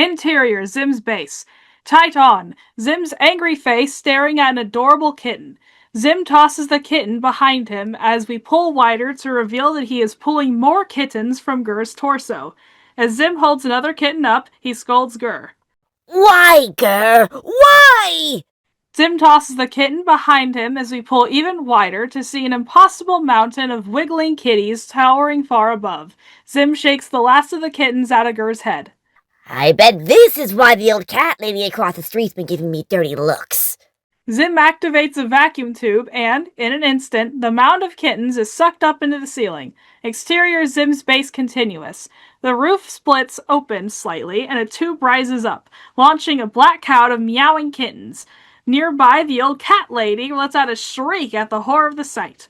Interior, Zim's base. Tight on. Zim's angry face staring at an adorable kitten. Zim tosses the kitten behind him as we pull wider to reveal that he is pulling more kittens from Gur's torso. As Zim holds another kitten up, he scolds Gur. Why, Gur? Why? Zim tosses the kitten behind him as we pull even wider to see an impossible mountain of wiggling kitties towering far above. Zim shakes the last of the kittens out of Gur's head. I bet this is why the old cat lady across the street's been giving me dirty looks. Zim activates a vacuum tube and, in an instant, the mound of kittens is sucked up into the ceiling. Exterior, Zim's base continuous. The roof splits open slightly and a tube rises up, launching a black cloud of meowing kittens. Nearby, the old cat lady lets out a shriek at the horror of the sight.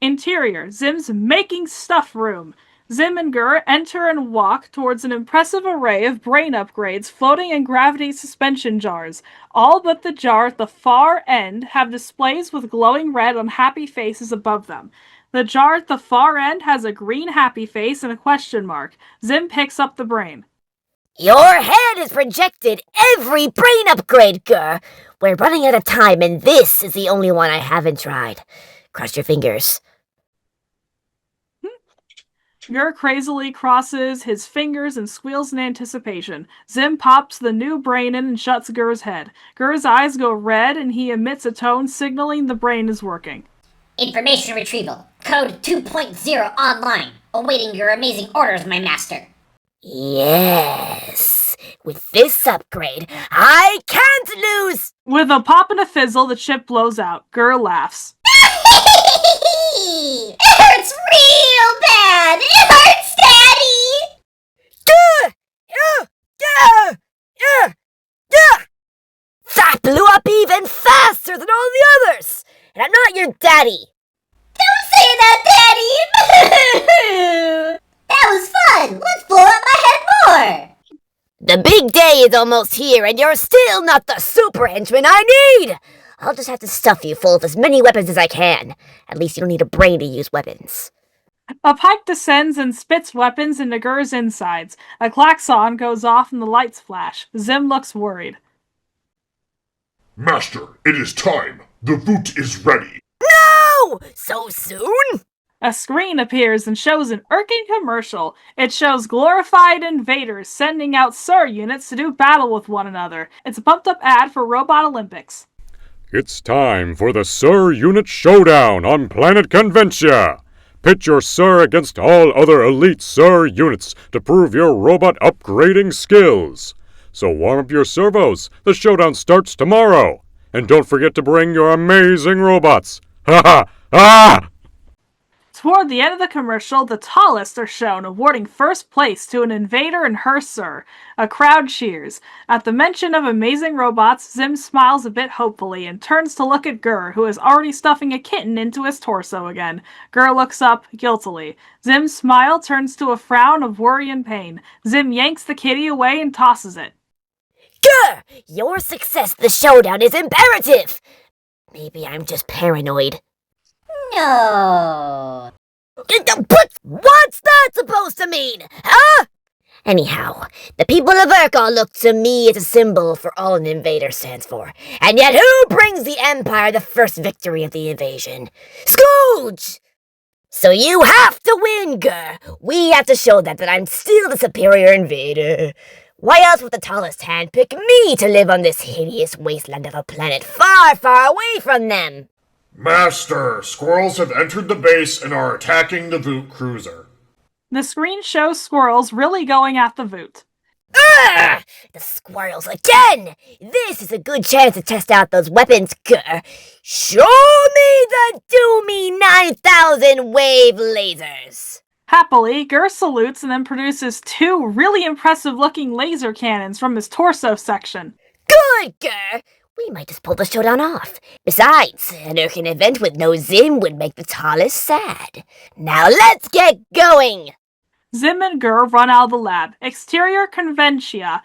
Interior, Zim's making stuff room. Zim and Gur enter and walk towards an impressive array of brain upgrades floating in gravity suspension jars. All but the jar at the far end have displays with glowing red on happy faces above them. The jar at the far end has a green happy face and a question mark. Zim picks up the brain. Your head has projected every brain upgrade, Gur. We're running out of time, and this is the only one I haven't tried. Cross your fingers. Gur crazily crosses his fingers and squeals in anticipation. Zim pops the new brain in and shuts Gur's head. Gur's eyes go red and he emits a tone signaling the brain is working. Information retrieval. Code 2.0 online. Awaiting your amazing orders, my master. Yes. With this upgrade, I can't lose! With a pop and a fizzle, the chip blows out. Gur laughs. It hurts real bad! It hurts, Daddy! That blew up even faster than all the others! And I'm not your daddy! Don't say that, Daddy! That was fun! Let's blow up my head more! The big day is almost here, and you're still not the super henchman I need! I'll just have to stuff you full of as many weapons as I can. At least you don't need a brain to use weapons. A pipe descends and spits weapons into Gur's insides. A klaxon goes off and the lights flash. Zim looks worried. Master, it is time. The voot is ready. No! So soon? A screen appears and shows an irking commercial. It shows glorified invaders sending out SIR units to do battle with one another. It's a pumped-up ad for Robot Olympics. It's time for the SIR Unit Showdown on planet Conventia. Pit your SIR against all other elite SIR units to prove your robot upgrading skills. So warm up your servos. The showdown starts tomorrow. And don't forget to bring your amazing robots. Ha ha! Ah! Toward the end of the commercial, the tallest are shown, awarding first place to an invader and her SIR. A crowd cheers. At the mention of amazing robots, Zim smiles a bit hopefully and turns to look at Gur, who is already stuffing a kitten into his torso again. Gur looks up guiltily. Zim's smile turns to a frown of worry and pain. Zim yanks the kitty away and tosses it. Gur! Your success at the showdown is imperative! Maybe I'm just paranoid. No. But what's that supposed to mean, huh? Anyhow, the people of Urkel look to me as a symbol for all an invader stands for. And yet who brings the Empire the first victory of the invasion? Scrooge! So you have to win, Gur. We have to show that I'm still the superior invader. Why else would the tallest hand pick me to live on this hideous wasteland of a planet far, far away from them? Master, squirrels have entered the base and are attacking the voot cruiser. The screen shows squirrels really going at the voot. Ugh! The squirrels again! This is a good chance to test out those weapons, Gur. Show me the Doomy 9000 wave lasers! Happily, Gur salutes and then produces two really impressive-looking laser cannons from his torso section. Good, Gur! We might just pull the showdown off. Besides, an Urkin event with no Zim would make the tallest sad. Now let's get going! Zim and Gur run out of the lab. Exterior Conventia.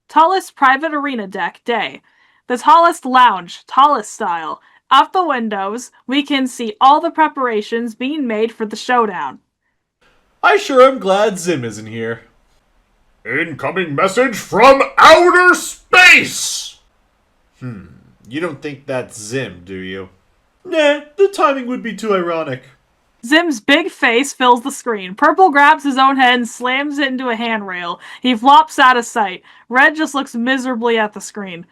Tallest private arena deck, day. The tallest lounge, tallest style. Out the windows, we can see all the preparations being made for the showdown. I sure am glad Zim isn't here. Incoming message from outer space! You don't think that's Zim, do you? Nah, the timing would be too ironic. Zim's big face fills the screen. Purple grabs his own head and slams it into a handrail. He flops out of sight. Red just looks miserably at the screen.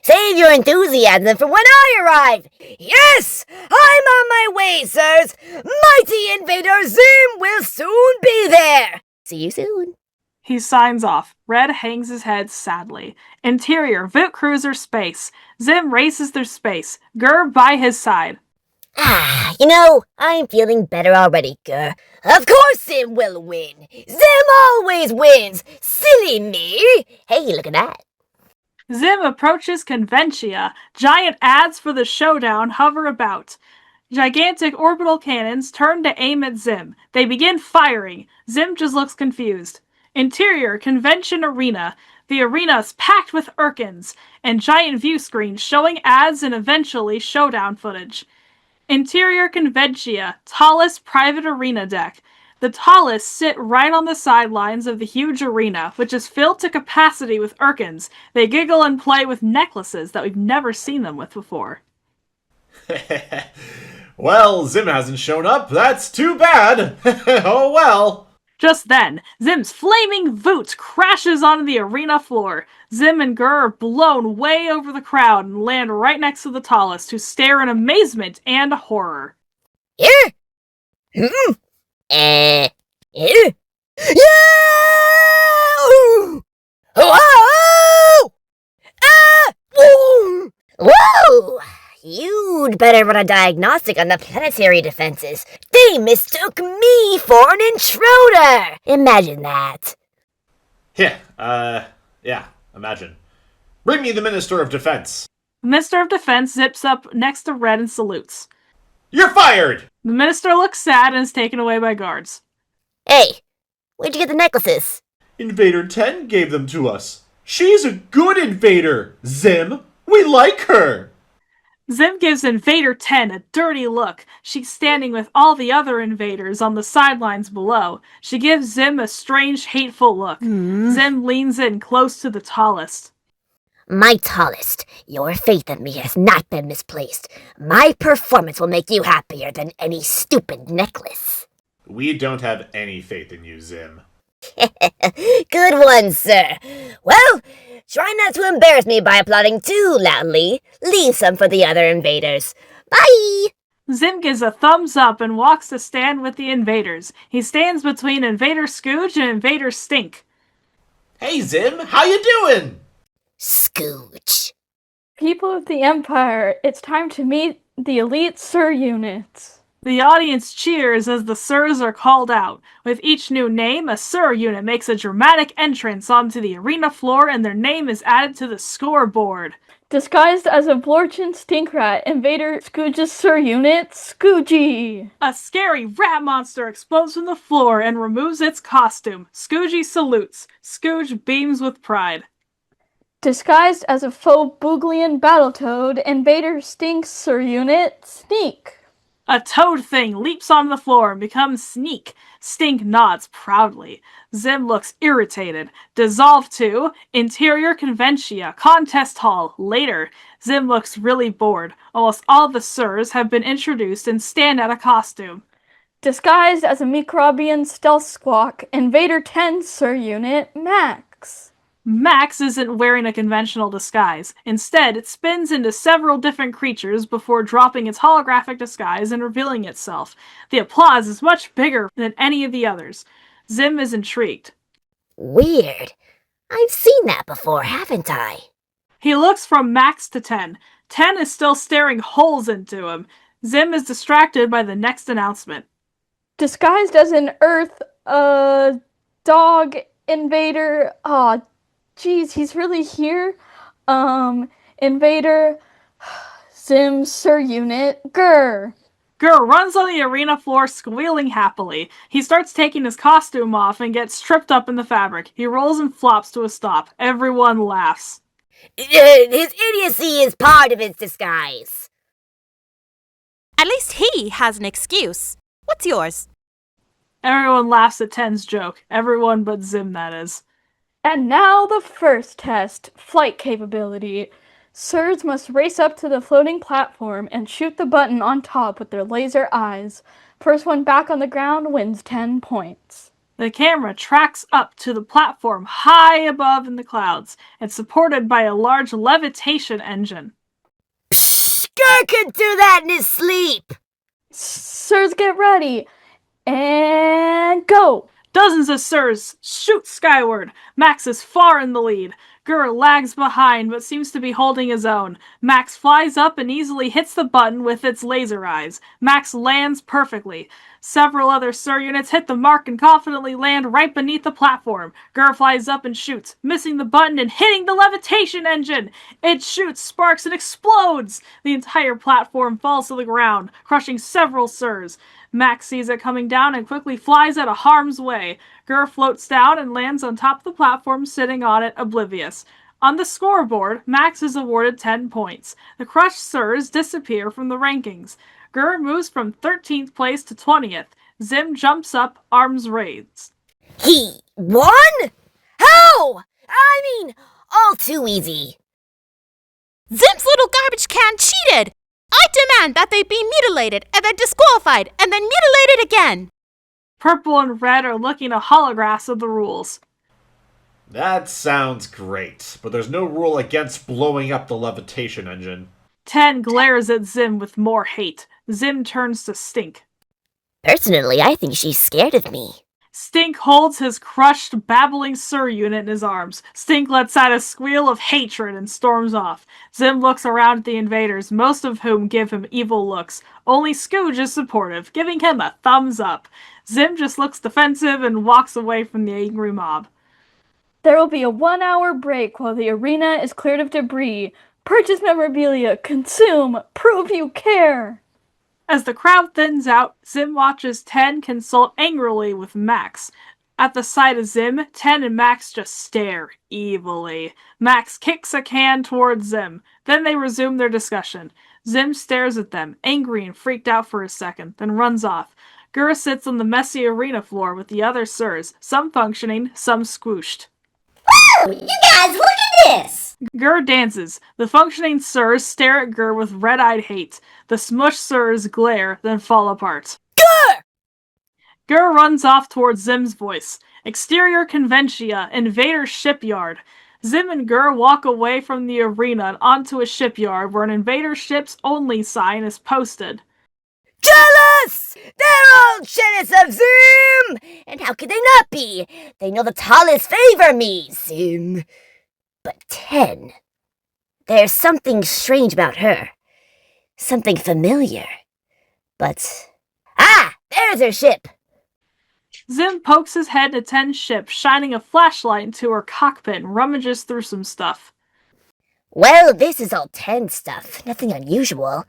Save your enthusiasm for when I arrive! Yes! I'm on my way, sirs! Mighty Invader Zim will soon be there! See you soon. He signs off. Red hangs his head sadly. Interior, Vit Cruiser space. Zim races through space. Gur by his side. I'm feeling better already, Gur. Of course Zim will win! Zim always wins! Silly me! Hey, look at that. Zim approaches Conventia. Giant ads for the showdown hover about. Gigantic orbital cannons turn to aim at Zim. They begin firing. Zim just looks confused. Interior, Convention Arena. The arena's packed with Urkins and giant view screens showing ads and eventually showdown footage. Interior, Conventia, tallest private arena deck. The tallest sit right on the sidelines of the huge arena, which is filled to capacity with Urkins. They giggle and play with necklaces that we've never seen them with before. Well, Zim hasn't shown up. That's too bad. Oh well. Just then, Zim's flaming voot crashes onto the arena floor. Zim and Gur are blown way over the crowd and land right next to the tallest, who stare in amazement and horror. Here? Here? Yeah! Whoa! Ah! Whoa! Whoa! You'd better run a diagnostic on the planetary defenses. They mistook me for an intruder! Imagine that. Yeah, imagine. Bring me the Minister of Defense. The Minister of Defense zips up next to Red and salutes. You're fired! The Minister looks sad and is taken away by guards. Hey, where'd you get the necklaces? Invader 10 gave them to us. She's a good invader, Zim. We like her. Zim gives Invader 10 a dirty look. She's standing with all the other invaders on the sidelines below. She gives Zim a strange, hateful look. Zim leans in close to the tallest. My tallest, your faith in me has not been misplaced. My performance will make you happier than any stupid necklace. We don't have any faith in you, Zim. Good one, sir. Well, try not to embarrass me by applauding too loudly. Leave some for the other invaders. Bye! Zim gives a thumbs up and walks to stand with the invaders. He stands between Invader Scooge and Invader Stink. Hey, Zim, how you doing? Scooch. People of the Empire, it's time to meet the elite Sir units. The audience cheers as the Sirs are called out. With each new name, a Sir unit makes a dramatic entrance onto the arena floor and their name is added to the scoreboard. Disguised as a Blorchin Stinkrat, Invader Scooge's Sir unit, Scoogie. A scary rat monster explodes from the floor and removes its costume. Scoogie salutes. Scooge beams with pride. Disguised as a faux Booglian Battletoad, Invader Stink's Sir unit, Sneak. A toad thing leaps on the floor and becomes Sneak. Stink nods proudly. Zim looks irritated. Dissolve to Interior Conventia, Contest Hall, later. Zim looks really bored. Almost all the Sirs have been introduced and stand at a costume. Disguised as a Microbian Stealth Squawk, Invader 10 Sir unit, Max. Max isn't wearing a conventional disguise. Instead, it spins into several different creatures before dropping its holographic disguise and revealing itself. The applause is much bigger than any of the others. Zim is intrigued. Weird. I've seen that before, haven't I? He looks from Max to 10. 10 is still staring holes into him. Zim is distracted by the next announcement. Disguised as an Earth, dog invader. Aw, geez, he's really here. Invader, Zim, Sir unit, Grr. Gur runs on the arena floor squealing happily. He starts taking his costume off and gets tripped up in the fabric. He rolls and flops to a stop. Everyone laughs. His idiocy is part of his disguise. At least he has an excuse. What's yours? Everyone laughs at 10's joke. Everyone but Zim, that is. And now the first test, flight capability. Sirs must race up to the floating platform and shoot the button on top with their laser eyes. First one back on the ground wins 10 points. The camera tracks up to the platform high above in the clouds. It's supported by a large levitation engine. Psh, Gur could do that in his sleep! Sirs, get ready. And go! Dozens of Sirs shoot skyward. Max is far in the lead. Gur lags behind but seems to be holding his own. Max flies up and easily hits the button with its laser eyes. Max lands perfectly. Several other Sir units hit the mark and confidently land right beneath the platform. Gur flies up and shoots, missing the button and hitting the levitation engine. It shoots, sparks, and explodes. The entire platform falls to the ground, crushing several Sirs. Max sees it coming down and quickly flies out of harm's way. Gur floats down and lands on top of the platform, sitting on it, oblivious. On the scoreboard, Max is awarded 10 points. The crushed Sirs disappear from the rankings. Gur moves from 13th place to 20th. Zim jumps up, arms raised. He won? How? I mean, all too easy. Zim's little garbage can cheated! I demand that they be mutilated, and then disqualified, and then mutilated again! Purple and red are looking at holographs of the rules. That sounds great, but there's no rule against blowing up the levitation engine. 10 glares at Zim with more hate. Zim turns to Stink. Personally, I think she's scared of me. Stink holds his crushed, babbling Sir unit in his arms. Stink lets out a squeal of hatred and storms off. Zim looks around at the invaders, most of whom give him evil looks. Only Scooge is supportive, giving him a thumbs up. Zim just looks defensive and walks away from the angry mob. There will be a 1-hour break while the arena is cleared of debris. Purchase memorabilia, consume, prove you care. As the crowd thins out, Zim watches 10 consult angrily with Max. At the sight of Zim, 10 and Max just stare evilly. Max kicks a can towards Zim. Then they resume their discussion. Zim stares at them, angry and freaked out for a second, then runs off. Gur sits on the messy arena floor with the other Sirs, some functioning, some squooshed. Woo! You guys, look at this! Gur dances. The functioning Sirs stare at Gur with red-eyed hate. The smushed Sirs glare, then fall apart. Gur! Gur runs off towards Zim's voice. Exterior Conventia, Invader Shipyard. Zim and Gur walk away from the arena and onto a shipyard where an Invader Ships Only sign is posted. Jealous! They're all jealous of Zim! And how could they not be? They know the tallest favor me, Zim. But 10. There's something strange about her. Something familiar. But... Ah! There's her ship! Zim pokes his head into 10's ship, shining a flashlight into her cockpit and rummages through some stuff. Well, this is all 10 stuff. Nothing unusual.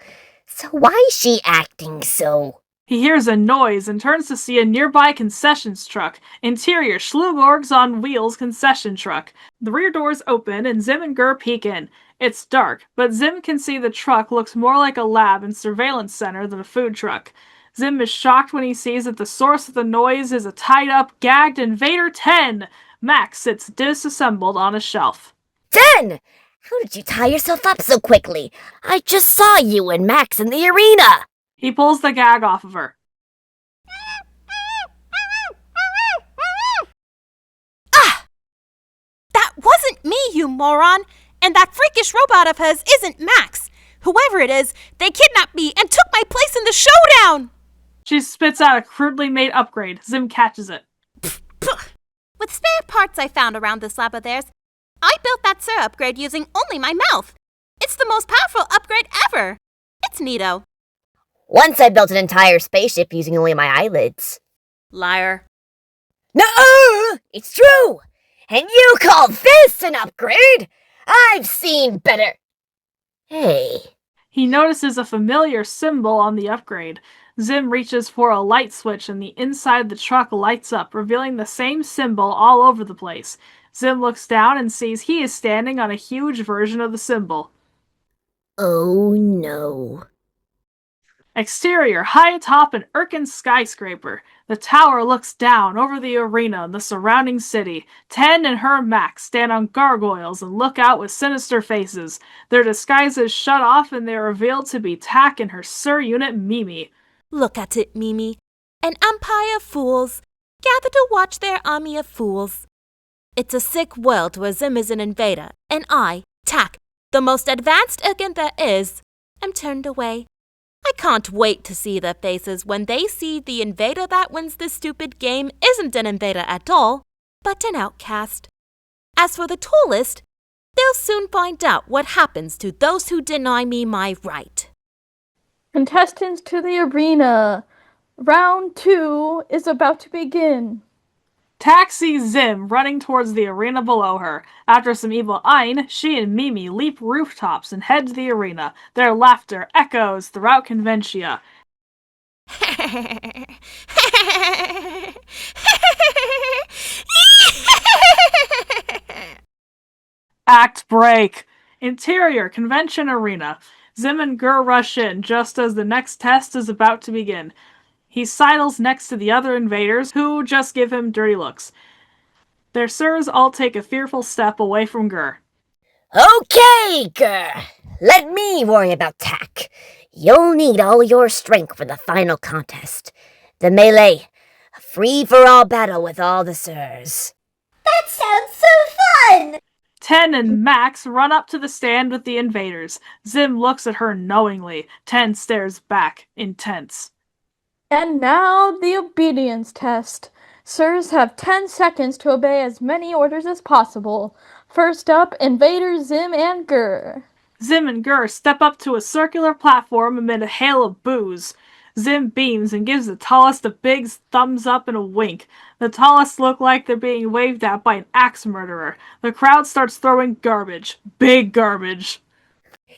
So why is she acting so... He hears a noise and turns to see a nearby concessions truck. Interior Schlugorg's on wheels concession truck. The rear doors open and Zim and Gur peek in. It's dark, but Zim can see the truck looks more like a lab and surveillance center than a food truck. Zim is shocked when he sees that the source of the noise is a tied-up, gagged Invader 10! Max sits disassembled on a shelf. 10! How did you tie yourself up so quickly? I just saw you and Max in the arena! He pulls the gag off of her. Ah! That wasn't me, you moron! And that freakish robot of hers isn't Max! Whoever it is, they kidnapped me and took my place in the showdown! She spits out a crudely made upgrade. Zim catches it. With spare parts I found around this lab of theirs, I built that Sir upgrade using only my mouth. It's the most powerful upgrade ever. It's neato. Once I built an entire spaceship using only my eyelids. Liar. No, it's true! And you call this an upgrade? I've seen better. Hey. He notices a familiar symbol on the upgrade. Zim reaches for a light switch and the inside of the truck lights up, revealing the same symbol all over the place. Zim looks down and sees he is standing on a huge version of the symbol. Oh no. Exterior, high atop an Erkin skyscraper. The tower looks down over the arena and the surrounding city. 10 and her Max stand on gargoyles and look out with sinister faces. Their disguises shut off and they are revealed to be Tak and her Sir Unit Mimi. Look at it, Mimi. An empire of fools, gather to watch their army of fools. It's a sick world where Zim is an invader, and I, Tak, the most advanced agent there is, am turned away. I can't wait to see their faces when they see the invader that wins this stupid game isn't an invader at all, but an outcast. As for the tallest, they'll soon find out what happens to those who deny me my right. Contestants to the arena. Round 2 is about to begin. Tak sees Zim running towards the arena below her. After some evil Ein, she and Mimi leap rooftops and head to the arena. Their laughter echoes throughout Conventia. Act break. Interior Convention Arena. Zim and Gur rush in just as the next test is about to begin. He sidles next to the other invaders, who just give him dirty looks. Their sirs all take a fearful step away from Gur. Okay, Gur. Let me worry about Tak. You'll need all your strength for the final contest. The melee. A free-for-all battle with all the sirs. That sounds so fun! 10 and Max run up to the stand with the invaders. Zim looks at her knowingly. 10 stares back, intense. And now the obedience test. Sirs have 10 seconds to obey as many orders as possible. First up, invaders Zim and Gur. Zim and Gur step up to a circular platform amid a hail of boos. Zim beams and gives the tallest a big thumbs up and a wink. The tallest look like they're being waved at by an axe murderer. The crowd starts throwing garbage. Big garbage.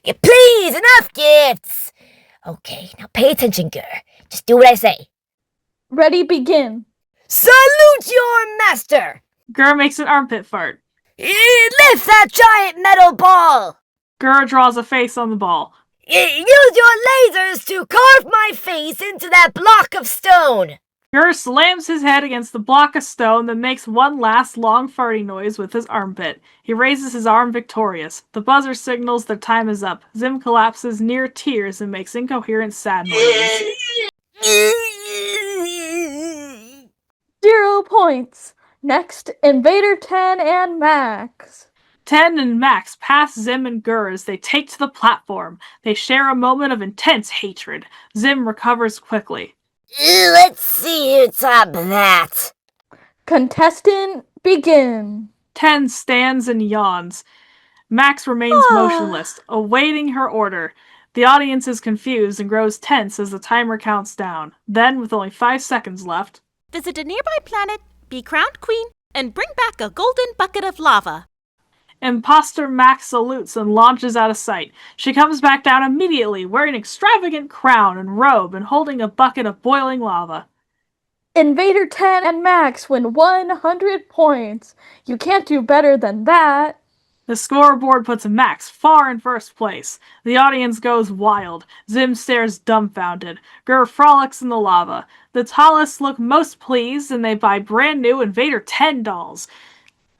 Please, enough gifts! Okay, now pay attention, Gur. Just do what I say. Ready, begin. Salute your master! Gur makes an armpit fart. Lift that giant metal ball! Gur draws a face on the ball. Use your lasers to carve my face into that block of stone! Gur slams his head against the block of stone, then makes one last long farting noise with his armpit. He raises his arm victorious. The buzzer signals their time is up. Zim collapses near tears and makes incoherent sad noises. 0 points. Next, Invader 10 and Max. 10 and Max pass Zim and Gur as they take to the platform. They share a moment of intense hatred. Zim recovers quickly. Let's see who top that. Contestant, begin. 10 stands and yawns. Max remains motionless, awaiting her order. The audience is confused and grows tense as the timer counts down. Then, with only 5 seconds left, Visit a nearby planet, be crowned queen, and bring back a golden bucket of lava. Impostor Max salutes and launches out of sight. She comes back down immediately, wearing an extravagant crown and robe and holding a bucket of boiling lava. Invader 10 and Max win 100 points. You can't do better than that. The scoreboard puts Max far in first place. The audience goes wild. Zim stares dumbfounded. Gur frolics in the lava. The tallest look most pleased and they buy brand new Invader 10 dolls.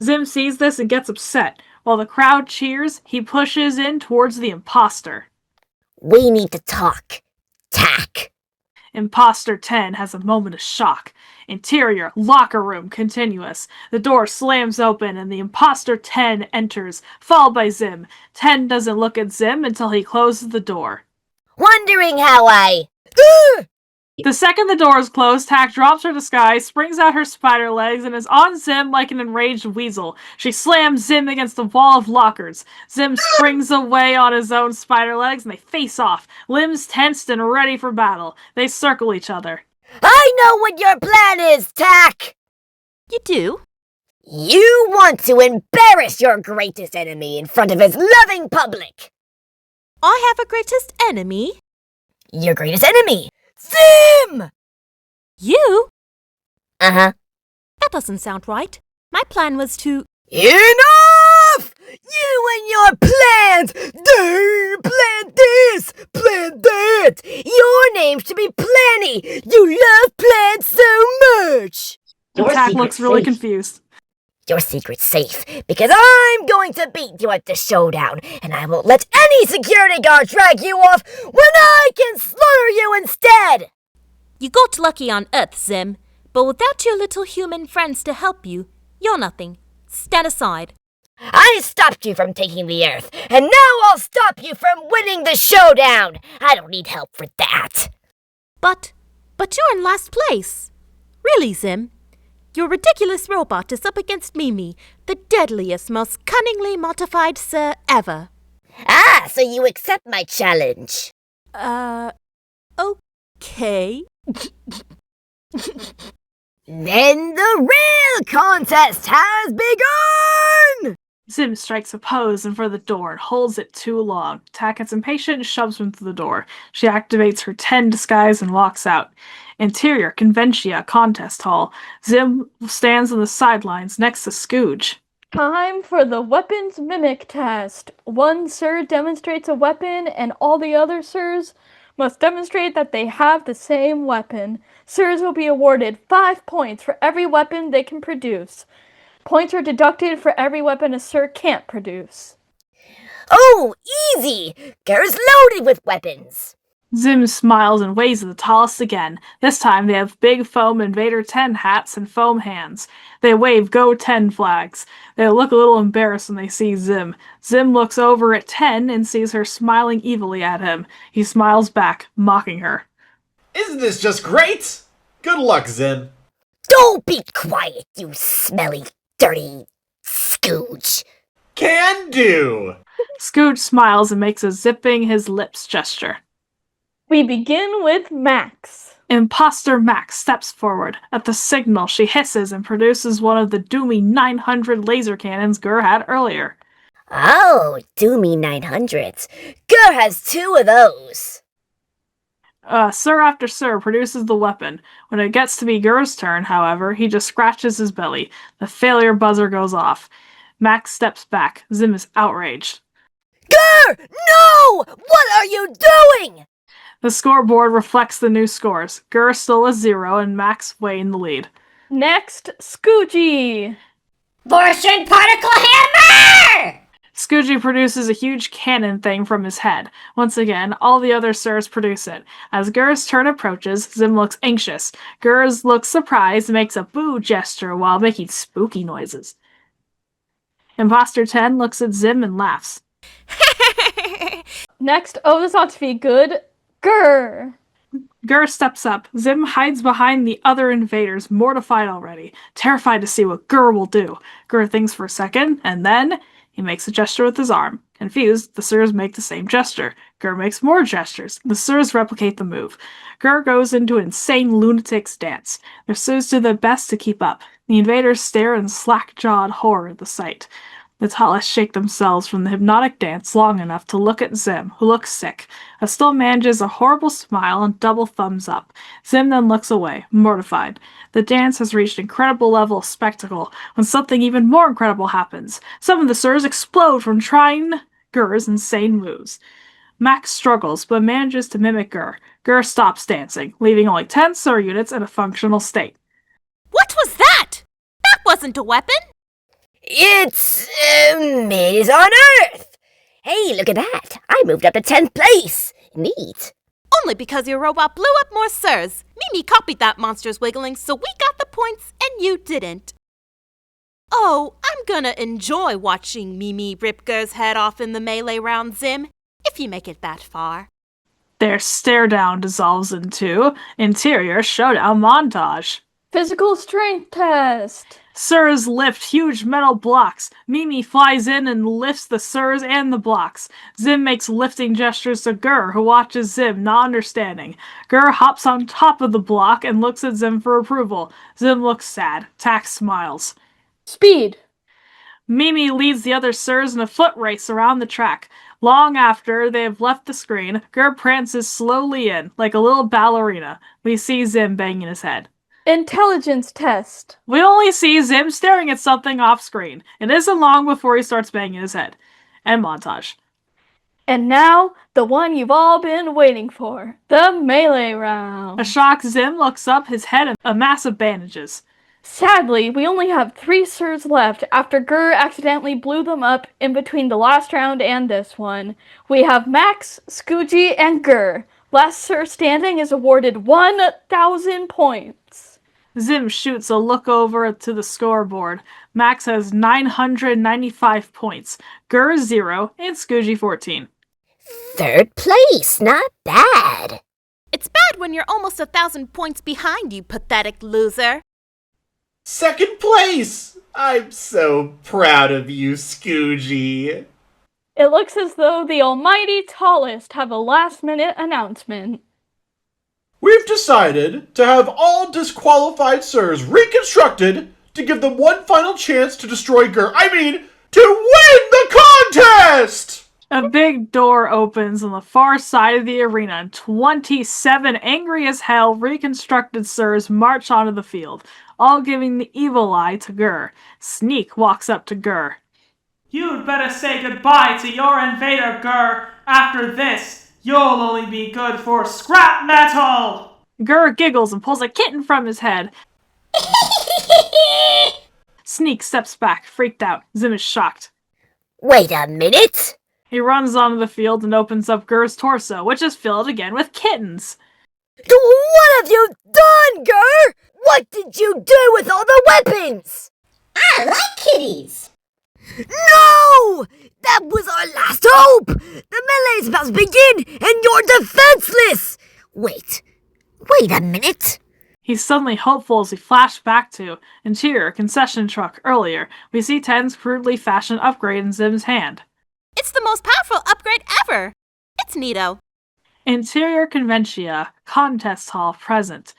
Zim sees this and gets upset. While the crowd cheers, he pushes in towards the impostor. We need to talk. Tak. Impostor 10 has a moment of shock. Interior, locker room, continuous. The door slams open and the Impostor 10 enters, followed by Zim. 10 doesn't look at Zim until he closes the door. Wondering how I... The second the door is closed, Tak drops her disguise, springs out her spider legs, and is on Zim like an enraged weasel. She slams Zim against the wall of lockers. Zim springs away on his own spider legs, and they face off, limbs tensed and ready for battle. They circle each other. I know what your plan is, Tak! You do? You want to embarrass your greatest enemy in front of his loving public! I have a greatest enemy. Your greatest enemy! Zim! You? Uh-huh. That doesn't sound right. My plan was to... Enough! You and your plans! Plan this! Plan that! Your name looks really confused. Your secret's safe, because I'm going to beat you at the showdown, and I won't let any security guard drag you off when I can slaughter you instead! You got lucky on Earth, Zim, but without your little human friends to help you, you're nothing. Stand aside. I stopped you from taking the Earth, and now I'll stop you from winning the showdown! I don't need help for that! But you're in last place. Really, Zim? Your ridiculous robot is up against Mimi, the deadliest, most cunningly modified sir ever. Ah, so you accept my challenge? Okay. Then the real contest has begun! Zim strikes a pose in front of the door and holds it too long. Tak gets impatient and shoves him through the door. She activates her 10 disguise and walks out. Interior, Conventia, contest hall. Zim stands on the sidelines next to Scooge. Time for the weapons mimic test. One sir demonstrates a weapon and all the other sirs must demonstrate that they have the same weapon. Sirs will be awarded 5 points for every weapon they can produce. Points are deducted for every weapon a sir can't produce. Oh, easy! Gar's loaded with weapons! Zim smiles and waves at the tallest again. This time they have big foam Invader 10 hats and foam hands. They wave Go 10 flags. They look a little embarrassed when they see Zim. Zim looks over at 10 and sees her smiling evilly at him. He smiles back, mocking her. Isn't this just great? Good luck, Zim. Don't be quiet, you smelly, dirty Scooge. Can do! Scooge smiles and makes a zipping his lips gesture. We begin with Max. Impostor Max steps forward. At the signal, she hisses and produces one of the Doomy 900 laser cannons Gur had earlier. Oh, Doomy 900s. Gur has 2 of those. Sir after Sir produces the weapon. When it gets to be Gur's turn, however, he just scratches his belly. The failure buzzer goes off. Max steps back. Zim is outraged. Gur! No! What are you doing? The scoreboard reflects the new scores. Gur still a 0 and Max way in the lead. Next, Scoogie. Fortune particle hammer! Scoogie produces a huge cannon thing from his head. Once again, all the other sirs produce it. As Gur's turn approaches, Zim looks anxious. Gur looks surprised and makes a boo gesture while making spooky noises. Imposter 10 looks at Zim and laughs. Next, oh, this ought to be good. Gur. Gur steps up. Zim hides behind the other invaders, mortified already, terrified to see what Gur will do. Gur thinks for a second, and then he makes a gesture with his arm. Confused, the sirs make the same gesture. Gur makes more gestures. The sirs replicate the move. Gur goes into an insane lunatic's dance. Their sirs do their best to keep up. The invaders stare in slack-jawed horror at the sight. The tallest shake themselves from the hypnotic dance long enough to look at Zim, who looks sick. Still manages a horrible smile and double thumbs up. Zim then looks away, mortified. The dance has reached an incredible level of spectacle when something even more incredible happens. Some of the sirs explode from trying Gur's insane moves. Max struggles, but manages to mimic Gur. Gur stops dancing, leaving only 10 Sir units in a functional state. What was that? That wasn't a weapon. It's, it is on Earth. Hey, look at that. I moved up to 10th place. Neat. Only because your robot blew up more sirs. Mimi copied that monster's wiggling, so we got the points and you didn't. Oh, I'm gonna enjoy watching Mimi rip Gur's head off in the melee round, Zim, if you make it that far. Their stare down dissolves into interior showdown montage. Physical strength test. Sirs lift huge metal blocks. Mimi flies in and lifts the sirs and the blocks. Zim makes lifting gestures to Gur, who watches Zim, not understanding. Gur hops on top of the block and looks at Zim for approval. Zim looks sad. Tak smiles. Speed. Mimi leads the other sirs in a foot race around the track. Long after they have left the screen, Gur prances slowly in, like a little ballerina. We see Zim banging his head. Intelligence test. We only see Zim staring at something off screen. It isn't long before he starts banging his head. End montage. And now, the one you've all been waiting for. The melee round. A shocked Zim looks up, his head a mass of bandages. Sadly, we only have 3 Sirs left after Gur accidentally blew them up in between the last round and this one. We have Max, Scoogy, and Gur. Last Sir standing is awarded 1,000 points. Zim shoots a look over to the scoreboard. Max has 995 points, Gur 0, and Scoogy 14. 3rd place, not bad. It's bad when you're almost 1,000 points behind, you pathetic loser. 2nd place! I'm so proud of you, Scoogy. It looks as though the almighty tallest have a last-minute announcement. We've decided to have all disqualified Sirs reconstructed to give them one final chance to destroy to win the contest! A big door opens on the far side of the arena, and 27 angry as hell reconstructed Sirs march onto the field, all giving the evil eye to Gur. Sneak walks up to Gur. You'd better say goodbye to your invader, Gur. After this, you'll only be good for scrap metal! Gur giggles and pulls a kitten from his head. Sneak steps back, freaked out. Zim is shocked. Wait a minute! He runs onto the field and opens up Gur's torso, which is filled again with kittens. What have you done, Gur? What did you do with all the weapons? I like kitties. No! That was our last hope! The melee is about to begin, and you're defenseless! Wait a minute. He's suddenly hopeful as we flash back to interior concession truck earlier. We see Ten's crudely fashioned upgrade in Zim's hand. It's the most powerful upgrade ever. It's neato. Interior Conventia, contest hall present.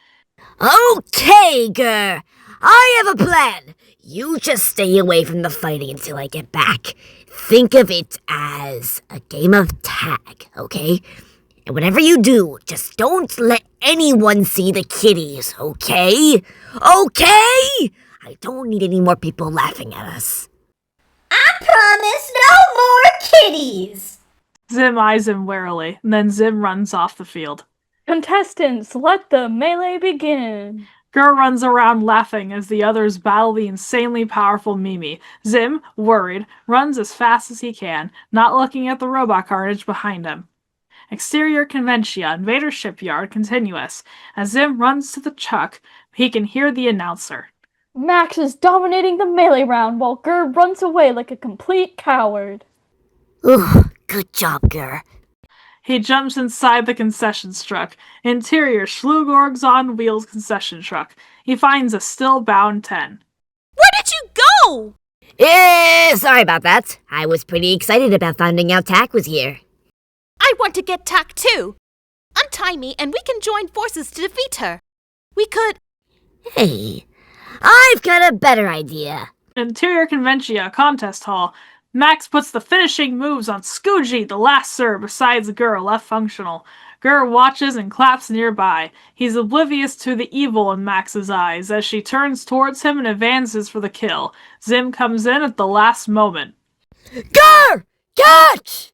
Okay, Gur. I have a plan. You just stay away from the fighting until I get back. Think of it as a game of tag, okay? And whatever you do, just don't let anyone see the kitties, okay? Okay? I don't need any more people laughing at us. I promise no more kitties. Zim eyes him warily, and then Zim runs off the field. Contestants, let the melee begin. Gur runs around laughing as the others battle the insanely powerful Mimi. Zim, worried, runs as fast as he can, not looking at the robot carnage behind him. Exterior Conventia, Invader Shipyard, continuous. As Zim runs to the truck, he can hear the announcer. Max is dominating the melee round while Gur runs away like a complete coward. Ooh, good job, Gur. He jumps inside the concession truck. Interior Schlugorg's on wheels concession truck. He finds a still-bound 10. Where did you go? Sorry about that. I was pretty excited about finding out Tack was here. I want to get Tack too. Untie me and we can join forces to defeat her. We could... Hey, I've got a better idea. Interior Conventia, contest hall. Max puts the finishing moves on Scoogy, the last Sir, besides Gur, left functional. Gur watches and claps nearby. He's oblivious to the evil in Max's eyes as she turns towards him and advances for the kill. Zim comes in at the last moment. Gur! Catch!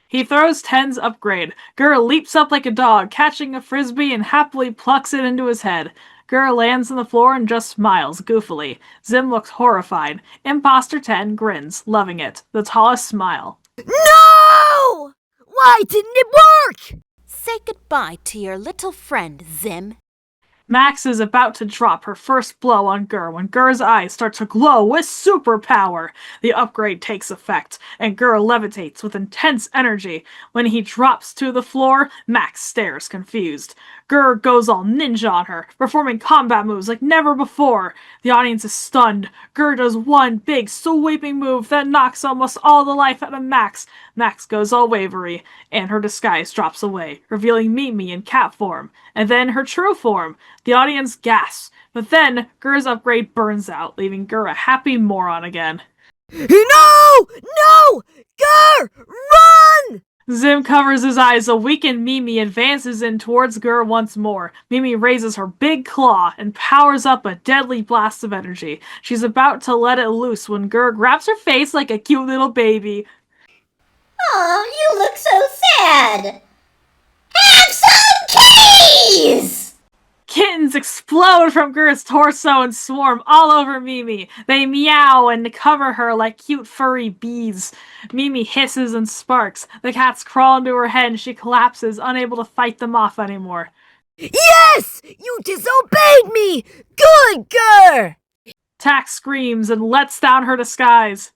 He throws Ten's upgrade. Gur leaps up like a dog, catching a frisbee and happily plucks it into his head. Gur lands on the floor and just smiles goofily. Zim looks horrified. Impostor 10 grins, loving it. The tallest smile. No! Why didn't it work? Say goodbye to your little friend, Zim. Max is about to drop her first blow on Gur when Gur's eyes start to glow with superpower. The upgrade takes effect, and Gur levitates with intense energy. When he drops to the floor, Max stares confused. Gur goes all ninja on her, performing combat moves like never before. The audience is stunned. Gur does one big sweeping move that knocks almost all the life out of Max. Max goes all wavery, and her disguise drops away, revealing Mimi in cat form, and then her true form. The audience gasps, but then Gur's upgrade burns out, leaving Gur a happy moron again. No! No! Gur! Run! Zim covers his eyes. A weakened Mimi advances in towards Gur once more. Mimi raises her big claw and powers up a deadly blast of energy. She's about to let it loose when Gur grabs her face like a cute little baby. Oh, you look so sad. Have some kitties! Kittens explode from Ger's torso and swarm all over Mimi. They meow and cover her like cute furry bees. Mimi hisses and sparks. The cats crawl into her head and she collapses, unable to fight them off anymore. Yes! You disobeyed me! Good Ger! Tak screams and lets down her disguise.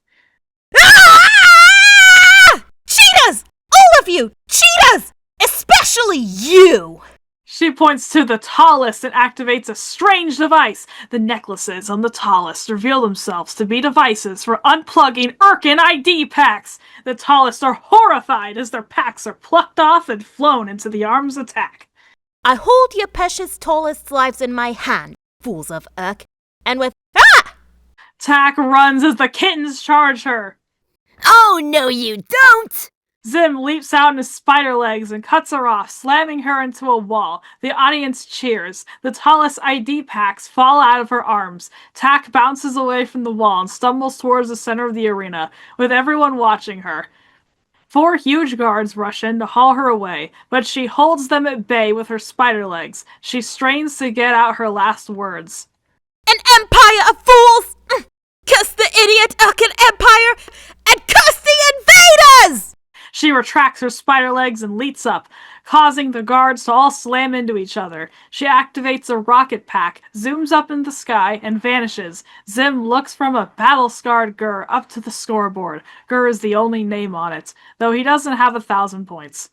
Ah! Cheetahs! All of you! Cheetahs! Especially you! She points to the tallest and activates a strange device. The necklaces on the tallest reveal themselves to be devices for unplugging Irkin ID packs. The tallest are horrified as their packs are plucked off and flown into the arms of Tak. I hold your precious tallest lives in my hand, fools of Irk, and with Tak runs as the kittens charge her. Oh, no you don't! Zim leaps out in his spider legs and cuts her off, slamming her into a wall. The audience cheers. The tallest ID packs fall out of her arms. Tak bounces away from the wall and stumbles towards the center of the arena, with everyone watching her. 4 huge guards rush in to haul her away, but she holds them at bay with her spider legs. She strains to get out her last words. an empire of fools! Curse the idiot Irkin Empire and curse the invaders! She retracts her spider legs and leaps up, causing the guards to all slam into each other. She activates a rocket pack, zooms up in the sky, and vanishes. Zim looks from a battle-scarred Ger up to the scoreboard. Ger is the only name on it, though he doesn't have 1,000 points.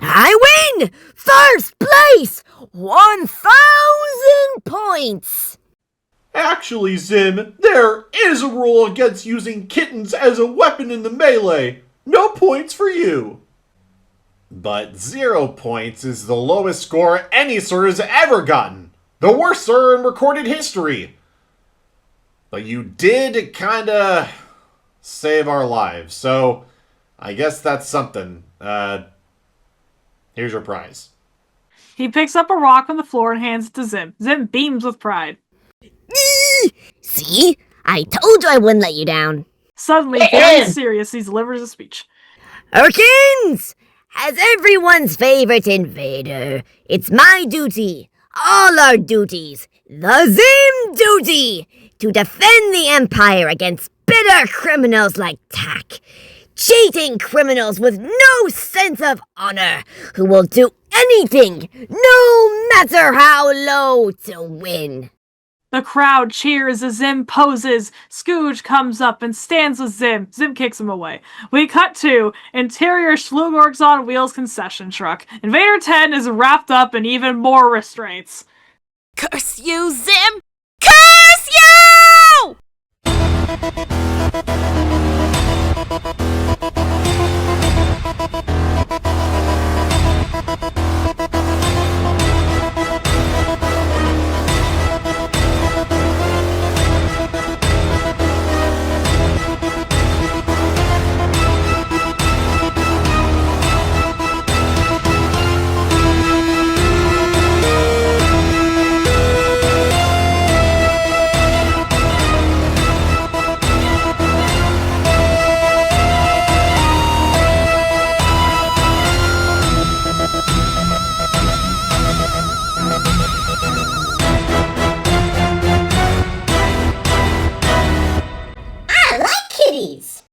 I win! First place! 1,000 points! Actually, Zim, there is a rule against using kittens as a weapon in the melee. No points for you. But 0 points is the lowest score any sir has ever gotten. The worst sir in recorded history. But you did kinda save our lives, so I guess that's something. Here's your prize. He picks up a rock from the floor and hands it to Zim. Zim beams with pride. See? I told you I wouldn't let you down. Suddenly, very serious, he delivers a speech. Irkins! As everyone's favorite invader, it's my duty, all our duties, the ZIM duty, to defend the Empire against bitter criminals like Tak. Cheating criminals with no sense of honor, who will do anything, no matter how low, to win. The crowd cheers as Zim poses. Scooge comes up and stands with Zim. Zim kicks him away. We cut to interior Schlugorg's on Wheels concession truck. Invader 10 is wrapped up in even more restraints. Curse you, Zim! Curse you!